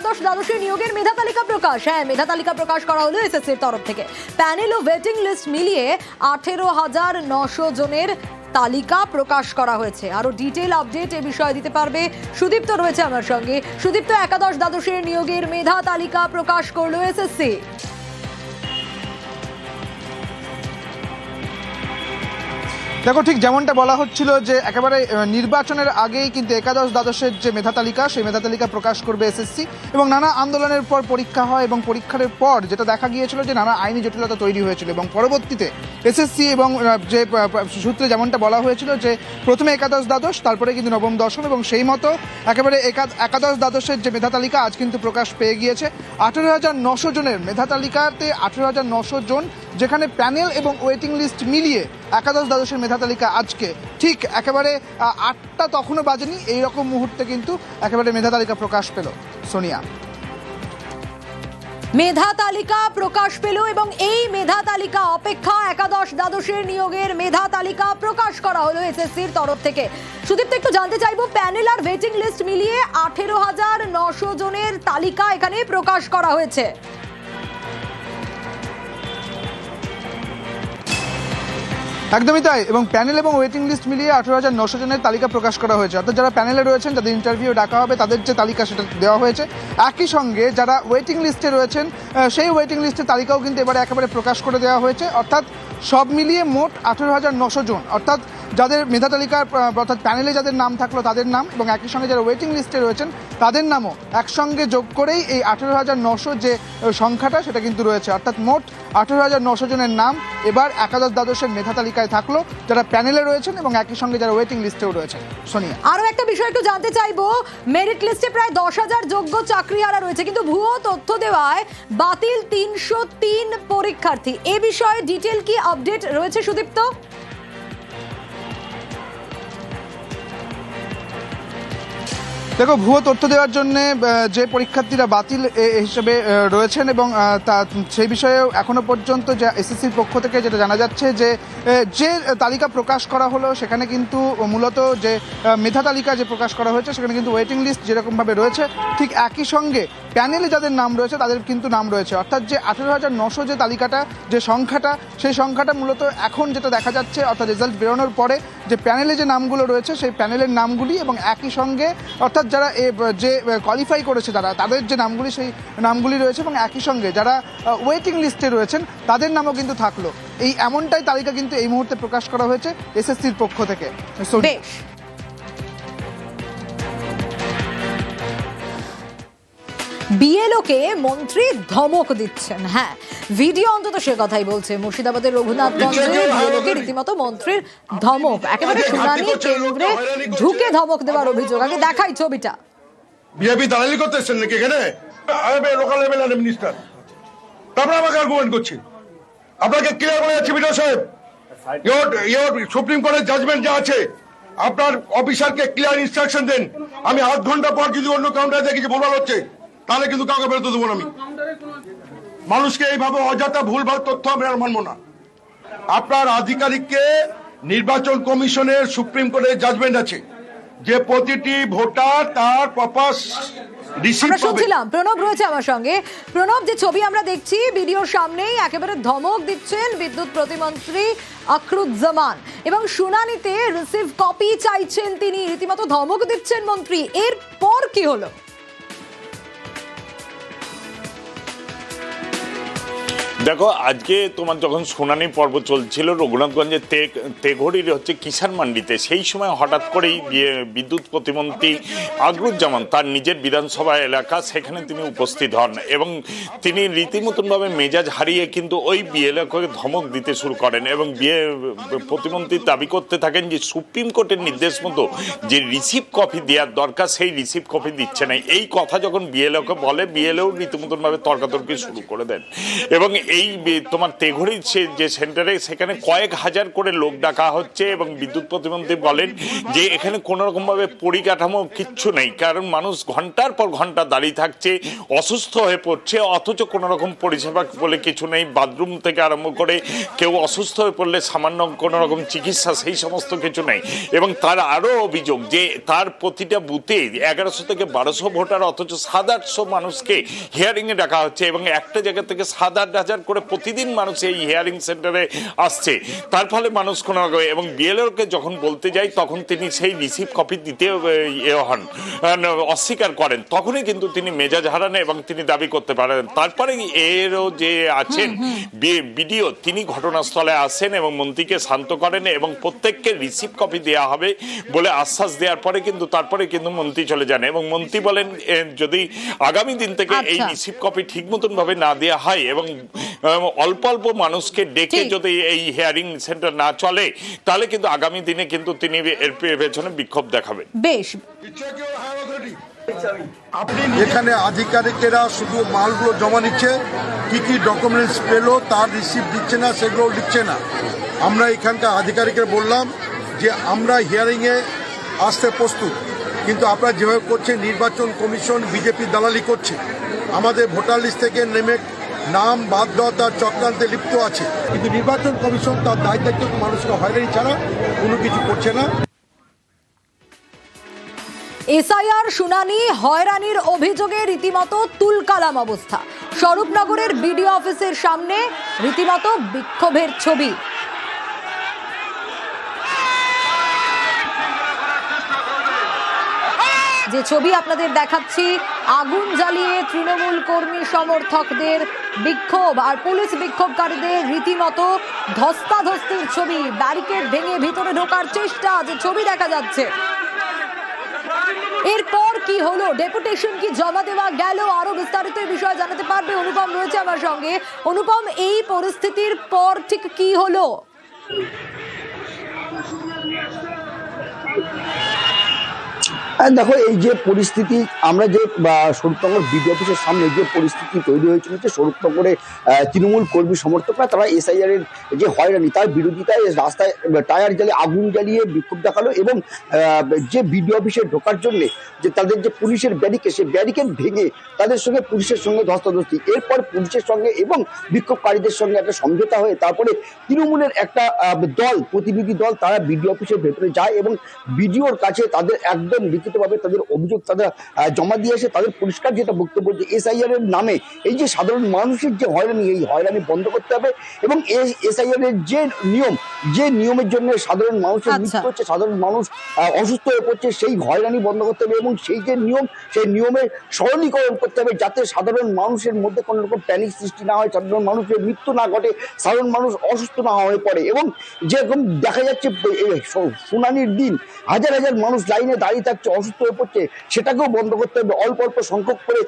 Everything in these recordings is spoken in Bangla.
একাদশ দ্বাদশের নিয়োগের মেধা তালিকা প্রকাশ। হ্যাঁ, মেধা তালিকা প্রকাশ করা হলো এসএসসির তরফ থেকে। প্যানেল ও ওয়েটিং লিস্ট মিলিয়ে 18,900 জনের তালিকা প্রকাশ করা হয়েছে। আরো ডিটেইল আপডেট এ বিষয়ে দিতে পারবে সুদীপ্ত, রয়েছে আমার সঙ্গে। সুদীপ্ত, একাদশ দ্বাদশের নিয়োগের মেধা তালিকা প্রকাশ করলো এসএসসি। দেখো, ঠিক যেমনটা বলা হচ্ছিল যে একেবারে নির্বাচনের আগেই কিন্তু একাদশ দ্বাদশের যে মেধা তালিকা, সেই মেধা তালিকা প্রকাশ করবে এসএসসি। এবং নানা আন্দোলনের পর পরীক্ষা হয় এবং পরীক্ষার পর যেটা দেখা গিয়েছিল যে নানা আইনি জটিলতা তৈরি হয়েছিল এবং পরবর্তীতে এসএসসি এবং যে সূত্রে যেমনটা বলা হয়েছিল যে প্রথমে একাদশ দ্বাদশ, তারপরে কিন্তু নবম দশম, এবং সেই মতো একেবারে একাদশ দ্বাদশের যে মেধা তালিকা আজ কিন্তু প্রকাশ পেয়ে গিয়েছে। 18,900 জনের মেধা তালিকাতে 18,900 জন, যেখানে প্যানেল এবং ওয়েটিং লিস্ট মিলিয়ে একাদশ দ্বাদশের মেধা তালিকা আজকে ঠিক একেবারে 8টা তখনও বাজেনি, এইরকম মুহূর্তে কিন্তু একেবারে মেধা তালিকা প্রকাশ পেল। সোনিয়া, মেধা তালিকা প্রকাশ পেল এবং এই মেধা তালিকা অপেক্ষা একাদশ দ্বাদশের নিয়োগের মেধা তালিকা প্রকাশ করা হলো এসএসসির তরফ থেকে। সুদীপ্ত, একটু জানতে চাইবো, প্যানেল আর ওয়েটিং লিস্ট মিলিয়ে 18,900 জনের তালিকা এখানে প্রকাশ করা হয়েছে। একদমই তাই। এবং প্যানেল এবং ওয়েটিং লিস্ট মিলিয়ে 18,900 জনের তালিকা প্রকাশ করা হয়েছে। অর্থাৎ যারা প্যানেলে রয়েছেন, যাদের ইন্টারভিউ ডাকা হবে, তাদের যে তালিকা সেটা দেওয়া হয়েছে। একই সঙ্গে যারা ওয়েটিং লিস্টে রয়েছেন, সেই ওয়েটিং লিস্টের তালিকাও কিন্তু এবারে একেবারে প্রকাশ করে দেওয়া হয়েছে। অর্থাৎ সব মিলিয়ে মোট 18,900 জন, অর্থাৎ যাদের মেধা তালিকার অর্থাৎ প্যানেলে যাদের নাম থাকলো তাদের নাম, এবং একই সঙ্গে যারা ওয়েটিং লিস্টে রয়েছেন তাদের নামও একসঙ্গে যোগ করেই এই 18,900 যে সংখ্যাটা সেটা কিন্তু রয়েছে। অর্থাৎ মোট 18,900 জনের নাম এবার একাদশ দ্বাদশের মেধা তালিকায় থাকলো, যারা প্যানেলে রয়েছেন এবং একই সঙ্গে যারা ওয়েটিং লিস্টেও রয়েছেন। সোনিয়া, আরো একটা বিষয় একটু জানতে চাইবো, মেরিট লিস্টে প্রায় 10,000 যোগ্য চাকরিহারা রয়েছে, কিন্তু ভুয়ো তথ্য দেওয়ায় বাতিল 303 পরীক্ষার্থী। এ বিষয়ে ডিটেল কি আপডেট রয়েছে সুদীপ্ত? দেখো, ভুয়ো তথ্য দেওয়ার জন্য যে পরীক্ষার্থীরা বাতিল হিসেবে রয়েছেন এবং সেই বিষয়ে এখনো পর্যন্ত যে এসএসসির পক্ষ থেকে যেটা জানা যাচ্ছে যে তালিকা প্রকাশ করা হলো সেখানে কিন্তু মূলত যে মেধা তালিকা যে প্রকাশ করা হয়েছে সেখানে কিন্তু ওয়েটিং লিস্ট যেরকমভাবে রয়েছে ঠিক একই সঙ্গে প্যানেলে যাদের নাম রয়েছে তাদের কিন্তু নাম রয়েছে। অর্থাৎ যে 18,900 যে তালিকাটা, যে সংখ্যাটা, সেই সংখ্যাটা মূলত এখন যেটা দেখা যাচ্ছে, অর্থাৎ রেজাল্ট বেরোনোর পরে যে প্যানেলে যে নামগুলো রয়েছে সেই প্যানেলের নামগুলি এবং একই সঙ্গে অর্থাৎ যারা যে কোয়ালিফাই করেছে তাদের যে নামগুলি সেই নামগুলি রয়েছে, এবং একই সঙ্গে যারা ওয়েটিং লিস্টে রয়েছেন তাদের নামও কিন্তু থাকলো। এমনটাই তালিকা কিন্তু এই মুহূর্তে প্রকাশ করা হয়েছে এসএসসির পক্ষ থেকে। বিএলওকে মন্ত্রী ধমক দিচ্ছেন। হ্যাঁ, ভিডিও অন্তত সে কথাই বলছে। মুর্শিদাবাদের রঘুনাথগঞ্জে বিএলওকে রীতিমতো মন্ত্রীর ধমক, একেবারে শুনানি কেন্দ্রে ঢুকে ধমক দেওয়ার অভিযোগ। আগে দেখাই ছবিটা। বিজেপি দালালি করতেছেন নাকি এখানে? আমি লোকাল লেভেল মিনিস্টার, তারপরে আমাকে আর্গুমেন্ট করছি। আপনাকে ক্লিয়ার বলে যাচ্ছি বিডিও সাহেব, ইয়োর সুপ্রিম কোর্টের জাজমেন্ট যা আছে, আপনার অফিসারকে ক্লিয়ার ইনস্ট্রাকশন দেন। আমি 8 ঘন্টা পর যদি অন্য কাউন্টারে দেখি যে ভুলভাল হচ্ছে, তাহলে কিন্তু কাউকে বেরোতে দেবো না। আমি মানুষকে এইভাবে অযথা ভুলভাল তথ্য আমি আর মানবো না। আপনার আধিকারিককে নির্বাচন কমিশনের সুপ্রিম কোর্টের জাজমেন্ট আছে যে প্রতিটি ভোটার তার প্রপার রিসিভ পাবে। শুনছিলাম প্রণব রয়েছে আমার সঙ্গে। প্রণব, যে ছবি আমরা দেখছি ভিডিওর সামনেই একেবারে ধমক দিচ্ছেন বিদ্যুৎ প্রতিমন্ত্রী আখরুজ্জামান, এবং শুনানিতে রিসিভ কপি চাইছেন তিনি, রীতিমতো ধমক দিচ্ছেন মন্ত্রী। এরপর কি হলো? দেখো, আজকে তোমার যখন শুনানি পর্ব চলছিল রঘুনাথগঞ্জের তেঘড়ির হচ্ছে কিষাণ মান্ডিতে, সেই সময় হঠাৎ করেই বিদ্যুৎ প্রতিমন্ত্রী আখরুজ্জামান তার নিজের বিধানসভা এলাকা সেখানে তিনি উপস্থিত হন এবং তিনি রীতিমতনভাবে মেজাজ হারিয়ে কিন্তু ওই বিএলওকে ধমক দিতে শুরু করেন এবং প্রতিমন্ত্রী দাবি করতে থাকেন যে সুপ্রিম কোর্টের নির্দেশ মতো যে রিসিভ কপি দেওয়ার দরকার সেই রিসিভ কপি দিচ্ছে না। এই কথা যখন বিএলওকে বলে, বিএলও রীতিমতনভাবে তর্কাতর্কি শুরু করে দেন এবং এই তোমার তেঘড়ির যে সেন্টারে সেখানে কয়েক হাজার করে লোক ডাকা হচ্ছে এবং বিদ্যুৎ প্রতিমন্ত্রী বলেন যে এখানে কোনো রকম ভাবে পরিকাঠামো কিচ্ছু নেই, কারণ মানুষ ঘন্টার পর ঘন্টা দাঁড়িয়ে থাকছে, অসুস্থ হয়ে পড়ছে, অথচ কোনো রকম পরিষেবা বলে কিছু নেই। বাথরুম থেকে আরম্ভ করে কেউ অসুস্থ হয়ে পড়লে সামান্য কোনো রকম চিকিৎসা সেই সমস্ত কিছু নেই। এবং তার আরও অভিযোগ যে তার প্রতিটা বুথে 1100 থেকে 1200 ভোটার, অথচ 700-800 মানুষকে হিয়ারিংয়ে ডাকা হচ্ছে এবং একটা জায়গা থেকে 7-8 করে প্রতিদিন মানুষ এই হিয়ারিং সেন্টারে আসছে। তার ফলে মানুষ কোনো রকম, এবং বিএলওকে যখন বলতে যায় তখন তিনি সেই রিসিভ কপি দিতে হন, অস্বীকার করেন, তখনই কিন্তু তিনি মেজাজ হারান এবং তিনি দাবি করতে পারেন। তারপরে এরও যে আছেন বিডিও, তিনি ঘটনাস্থলে আসেন এবং মন্ত্রীকে শান্ত করেন এবং প্রত্যেককে রিসিভ কপি দেওয়া হবে বলে আশ্বাস দেওয়ার পরে কিন্তু তারপরে কিন্তু মন্ত্রী চলে যান এবং মন্ত্রী বলেন যদি আগামী দিন থেকে এই রিসিভ কপি ঠিক মতন ভাবে না দেওয়া হয় এবং অল্প অল্প মানুষকে ডেকে যদি এই হিয়ারিং সেন্টার না চলে, তাহলে কিন্তু আগামী দিনে কিন্তু তিনি এর পেছনে বিক্ষোভ দেখাবেন। বেশ, এখানে আধিকারিকেরা শুধু মালগুলো জমা নিচ্ছে, কি কি ডকুমেন্টস পেলো তার রিসিপ্ট দিচ্ছে না, সেগুলো লিখছে না। আমরা এখানকার আধিকারিকের বললাম যে আমরা হিয়ারিংয়ে আসতে প্রস্তুত, কিন্তু আপনারা যেভাবে করছে নির্বাচন কমিশন বিজেপি দালালি করছে, আমাদের ভোটার লিস্ট থেকে নেমে নাম বাদ দেওয়া তার চক্রান্তে লিপ্ত আছে, কিন্তু নির্বাচন কমিশন তার দায়িত্ব মানুষকে হয়রানি ছাড়া কোনো কিছু করছে না। এসআইআর শুনানি হয়রানির অভিযোগে রীতিমতো তুলকালাম অবস্থা। স্বরূপনগরের বিডিও অফিসের সামনে রীতিমতো বিক্ষোভের ছবি। যে ছবি আপনাদের দেখাচ্ছি, আগুন জ্বালিয়ে তৃণমূল কর্মী সমর্থকদের বিক্ষোভ আর পুলিশ বিক্ষোভকারীদের রীতিমতো ধস্তাধস্তির ছবি, ব্যারিকেড ভেঙে ভিতরে ঢোকার চেষ্টা, যে ছবি দেখা যাচ্ছে। এরপর কি হলো, ডেপুটেশন কি জমা দেওয়া গেল, আরো বিস্তারিত এই বিষয়ে জানাতে পারবে অনুপম রয়েছে আমার সঙ্গে। অনুপম, এই পরিস্থিতির পর ঠিক কি হলো? দেখো, এই যে পরিস্থিতি, আমরা যে স্বরূপনগর বিডিও অফিসের সামনে যে পরিস্থিতি তৈরি হয়েছিল, যে স্বরূপনগরে তৃণমূল কর্মী সমর্থকরা তারা এসআইআর এর যে হয়রানি তার বিরোধিতায় রাস্তায় টায়ার জ্বালিয়ে আগুন জ্বালিয়ে বিক্ষোভ দেখালো এবং যে বিডিও অফিসে ঢোকার জন্য যে তাদের যে পুলিশের ব্যারিকেড, সেই ব্যারিকেড ভেঙে তাদের সঙ্গে পুলিশের সঙ্গে ধস্তাধস্তি। এরপর পুলিশের সঙ্গে এবং বিক্ষোভকারীদের সঙ্গে একটা সমঝোতা হয়ে তারপরে তৃণমূলের একটা দল, প্রতিনিধি দল, তারা বিডিও অফিসের ভেতরে যায় এবং বিডিওর কাছে তাদের একদম লিখিতভাবে তাদের অভিযোগ তারা জমা দিয়ে এসে তাদের পরিষ্কার যেটা বক্তব্য যে এসআইআর এর নামে এই যে সাধারণ মানুষের যে হয়রানি, এই হয়রানি বন্ধ করতে হবে এবং এসআইআর এর যে নিয়ম, যে নিয়মের জন্য সাধারণ মানুষের মৃত্যু হচ্ছে, সাধারণ মানুষ অসুস্থ হয়ে পড়ছে, সেই হয়রানি বন্ধ করতে হবে এবং সেই যে নিয়ম, সেই নিয়মের সরলীকরণ করতে হবে যাতে সাধারণ মানুষের মধ্যে কোনো রকম প্যানিক সৃষ্টি না হয়, সাধারণ মানুষের মৃত্যু না ঘটে, সাধারণ মানুষ অসুস্থ না হয়ে পড়ে। এবং যেরকম দেখা যাচ্ছে শুনানির দিন হাজার হাজার মানুষ লাইনে দাঁড়িয়ে থাকছে, অসুস্থ হয়ে পড়ছে, সেটাকেও বন্ধ করতে হবে। অল্প অল্প সংখ্যক করে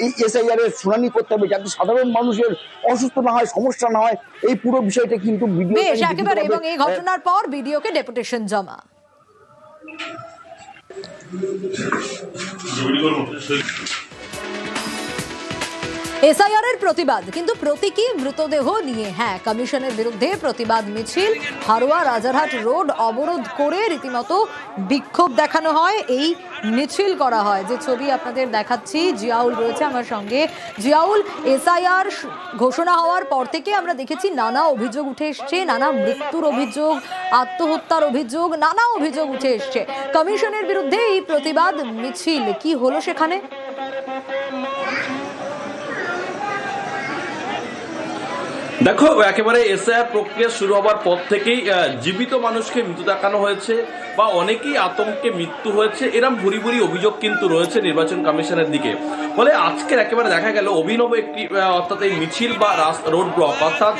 এই এসআইআর এর শুনানি করতে হবে যাতে সাধারণ মানুষের অসুস্থ না হয়, সমস্যা না হয়। এই পুরো বিষয়টা কিন্তু বেশ একেবারে, এবং এই ঘটনার পর ভিডিওকে ডেপুটেশন জমা। এসআইআর এর প্রতিবাদ, কিন্তু প্রতীকী মৃতদেহ নিয়ে হ্যাঁ কমিশনের বিরুদ্ধে প্রতিবাদ মিছিল, হারোয়া রাজারহাট রোড অবরোধ করে রীতিমতো বিক্ষোভ দেখানো হয়, এই মিছিল করা হয়। যে ছবি আপনাদের দেখাচ্ছি, জিয়াউল রয়েছে আমার সঙ্গে। জিয়াউল, এসআইআর ঘোষণা হওয়ার পর থেকে আমরা দেখেছি নানা অভিযোগ উঠে এসছে, নানা মৃত্যুর অভিযোগ, আত্মহত্যার অভিযোগ, নানা অভিযোগ উঠে এসছে। কমিশনের বিরুদ্ধে এই প্রতিবাদ মিছিল, কি হলো সেখানে? দেখো, একেবারে এসআইআর প্রক্রিয়া শুরু হবার পর থেকেই জীবিত মানুষকে মৃত্যু দেখানো হয়েছে বা অনেকেই আতঙ্কে মৃত্যু হয়েছে, এরম ভুরি ভুরি অভিযোগ কিন্তু রয়েছে নির্বাচন কমিশনের দিকে। ফলে আজকের একেবারে দেখা গেল অভিনব একটি অর্থাৎ এই মিছিল বা রোড ব্লক, অর্থাৎ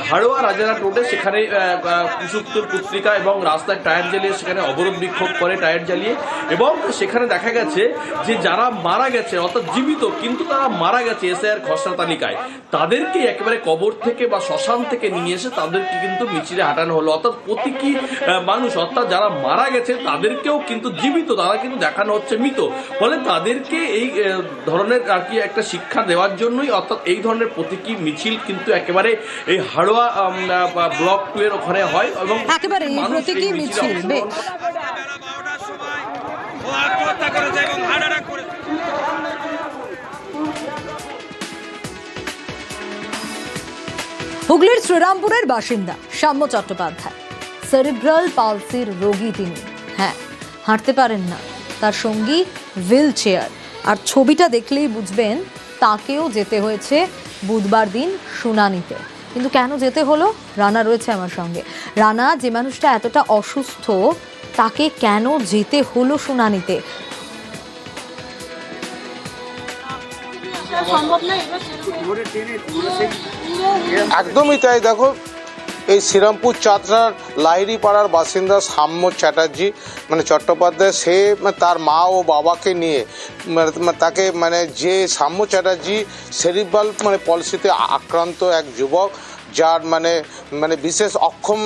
হাড়োয়া রাজারহাট রোডে সেখানে কুসুপ্তর পত্রিকা এবং রাস্তায় টায়ার জ্বালিয়ে সেখানে অবরোধ বিক্ষোভ করে টায়ার জ্বালিয়ে, এবং সেখানে দেখা গেছে যে যারা মারা গেছে অর্থাৎ জীবিত কিন্তু তারা মারা গেছে এসআইআর খসড়া তালিকায়, তাদেরকে একেবারে কবর থেকে বা শ্মশান থেকে নিয়ে এসে তাদেরকে কিন্তু মিছিলে হাঁটানো হলো। অর্থাৎ প্রতীকী মানুষ, অর্থাৎ যারা মারা গেছে তাদেরকেও কিন্তু জীবিত, তারা কিন্তু দেখানো হচ্ছে মৃত। ফলে তাদেরকে এই ধরনের আর কি একটা শিক্ষা দেওয়ার জন্যই, অর্থাৎ এই ধরনের প্রতীকী মিছিল কিন্তু একেবারে এই হাড়োয়া ব্লক 2 এর ওখানে হয় এবং একেবারে এই মানুষ প্রতীকী মিছিলে মিছিল অংশগ্রহণ বেশ। হুগলির শ্রীরামপুরের বাসিন্দা সাম্য চট্টোপাধ্যায়, সেরিব্রাল পালসির রোগী তিনি। হ্যাঁ, হাঁটতে পারেন না, তার সঙ্গী হুইল চেয়ার। আর ছবিটা দেখলেই বুঝবেন তাকেও যেতে হয়েছে বুধবার দিন শুনানিতে। কিন্তু কেন যেতে হলো? রানা রয়েছে আমার সঙ্গে। রানা, যে মানুষটা এতটা অসুস্থ তাকে কেন যেতে হলো শুনানিতে? একদমই তাই। দেখো, এই শ্রীরামপুর চাতরার লাহিড়ি পাড়ার বাসিন্দা সাম্য চ্যাটার্জি চট্টোপাধ্যায়, সে তার মা ও বাবাকে নিয়ে তাকে যে সাম্য চ্যাটার্জি সেরিব্রাল পলিসিতে আক্রান্ত এক যুবক, যার বিশেষ অক্ষম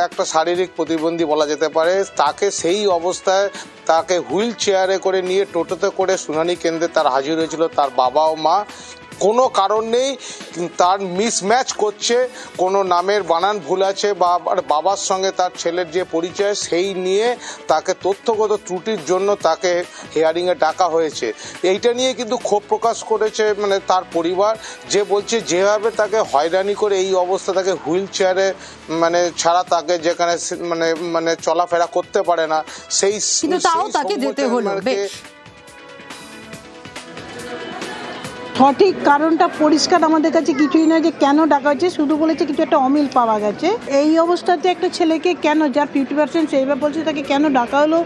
একটা শারীরিক প্রতিবন্ধী বলা যেতে পারে, তাকে সেই অবস্থায় তাকে হুইল চেয়ারে করে নিয়ে টোটোতে করে শুনানি কেন্দ্রে তার হাজির হয়েছিল তার বাবা ও মা। কোনো কারণ নেই, তার মিসম্যাচ করছে, কোনো নামের বানান ভুল আছে বা বাবার সঙ্গে তার ছেলের যে পরিচয় সেই নিয়ে তাকে তথ্যগত ত্রুটির জন্য তাকে হিয়ারিংয়ে ডাকা হয়েছে। এইটা নিয়ে কিন্তু ক্ষোভ প্রকাশ করেছে তার পরিবার, যে বলছে যেভাবে তাকে হয়রানি করে এই অবস্থা, তাকে হুইল চেয়ারে ছাড়া তাকে যেখানে চলাফেরা করতে পারে না, সেই কিন্তু তাও তাকে যেতে হলো। বেশ, সঠিক কারণটা পরিষ্কার আমাদের কাছে কিছুই না, যে কেন ডাকা হয়েছে, শুধু বলেছে কিছু একটা অমিল পাওয়া গেছে। এই অবস্থাতে একটা ছেলেকে কেন, যার 50% সেইভাবে বলছে, তাকে কেন ডাকা হলো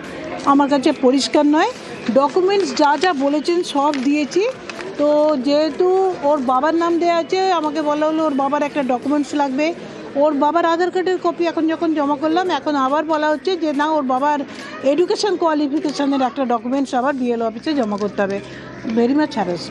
আমার কাছে পরিষ্কার নয়। ডকুমেন্টস যা যা বলেছেন সব দিয়েছি। তো যেহেতু ওর বাবার নাম দেওয়া আছে, আমাকে বলা হলো ওর বাবার একটা ডকুমেন্টস লাগবে। ওর বাবার আধার কার্ডের কপি এখন যখন জমা করলাম, এখন আবার বলা হচ্ছে যে না, ওর বাবার এডুকেশন কোয়ালিফিকেশনের একটা ডকুমেন্টস আবার বিএলও অফিসে জমা করতে হবে। Very much harassed.